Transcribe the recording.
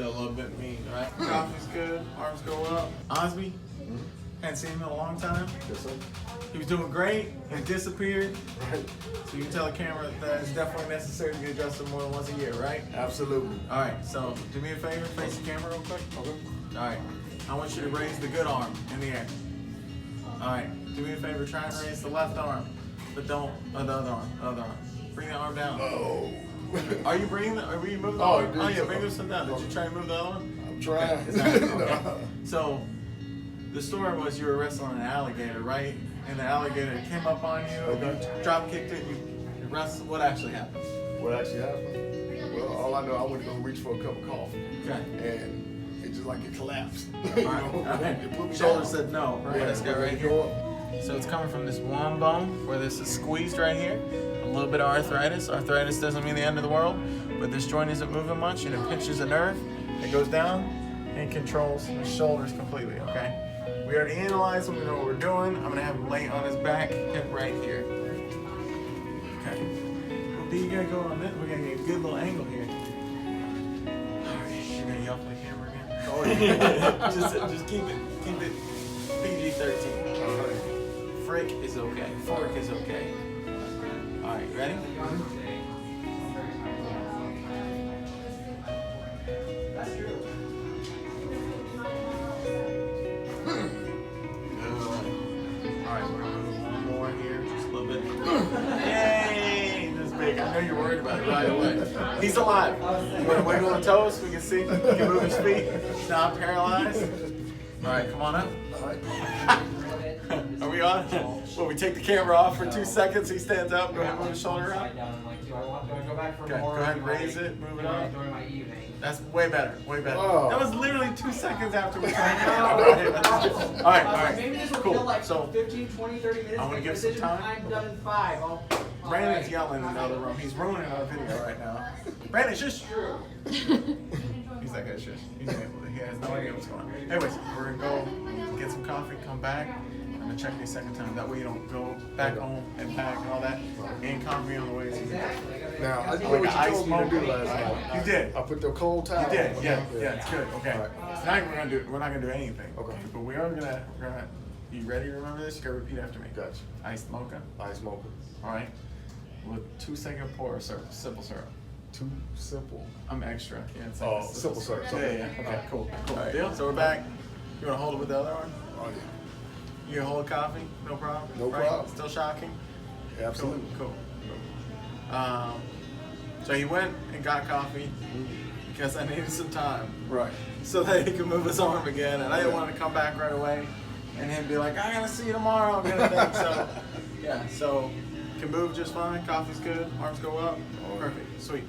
still a little bit mean, right? Coffee's good, arms go up. Onsby, hadn't seen him in a long time. Yes, sir. He was doing great, he disappeared. Right. So you can tell the camera that it's definitely necessary to get adjusted more than once a year, right? Absolutely. All right, so do me a favor, face the camera real quick. Okay. All right, I want you to raise the good arm in the air. All right, do me a favor, try and raise the left arm, but don't, the other arm. Bring the arm down. Oh. Are you bringing the, are you moving the Oh, arm? dude, Oh yeah, so- bring this one down. Did you try and move the other one? I'm trying. Okay, is that- okay. So, the story was you were wrestling an alligator, right? And the alligator came up on you, and you drop kicked it, you wrestled. What actually happened? What actually happened? Well, all I know, I went to go reach for a cup of coffee. Okay. And it just like it collapsed. All right. It put me Shoulder down. said no, right? Yeah, Let's go right here. So it's coming from this one bone where this is squeezed right here. A little bit of arthritis. Arthritis doesn't mean the end of the world, but this joint isn't moving much and it pinches a nerve. It goes down and controls the shoulders completely, okay? We already analyzed them, we know what we're doing. I'm gonna have him lay on his back, hip right here. Okay. Well, B, you gotta go on this. We're gonna get a good little angle here. Alright, you're gonna yell for the camera again? Oh, yeah. just keep it PG-13. All right. Frick is okay. Fork is okay. Alright, ready? That's true. Alright, we're gonna move one more here, just a little bit. Yay! This is big. I know you're worried about it right away. He's alive. You wanna wiggle the toes so we can see? You can move his feet. He's not paralyzed. Alright, come on up. All right. Are we on? Well, we take the camera off for 2 seconds. He stands up. Go ahead and move his shoulder up. Do I go back for Okay, more? go ahead and raise it, move it up. During my evening. That's way better, way better. Oh. That was literally 2 seconds after we tried to All right. Maybe this will Cool. feel like So, 15, 20, 30 minutes. I wanna make give a some decision. time. I'm done in 5. Brandon's yelling in the other room. He's ruining our video right now. Brandon, shush. True. He's like, shush. He has no idea what's going on. Anyways, we're gonna go get some coffee, come back. I'm gonna check you a second time. That way you don't go back home and back and all that. And coffee on the way. So Now, I did Like what an you ice told me to do mocha? last night. You did. I put the cold towel. You did, on. yeah, it's good. Okay. All right. Tonight we're not gonna do anything. Okay. But we are gonna. You ready to remember this? You gotta repeat after me. Gotcha. Iced mocha. Ice mocha. All right. With 2-second pour of syrup, simple syrup. Too simple. I'm extra. Yeah, it's Oh, a simple syrup. Yeah, Okay. yeah. Okay, cool. All right. Deal. So we're back. You wanna hold it with the other arm? Oh, yeah. You gonna hold coffee? No problem. No problem. Still shocking. Absolutely. Cool. So he went and got coffee because I needed some time Right. so that he could move his arm again, and I didn't want to come back right away and him be like, I gotta see you tomorrow, kind of thing. So yeah, so can move just fine. Coffee's good. Arms go up. Perfect. Sweet.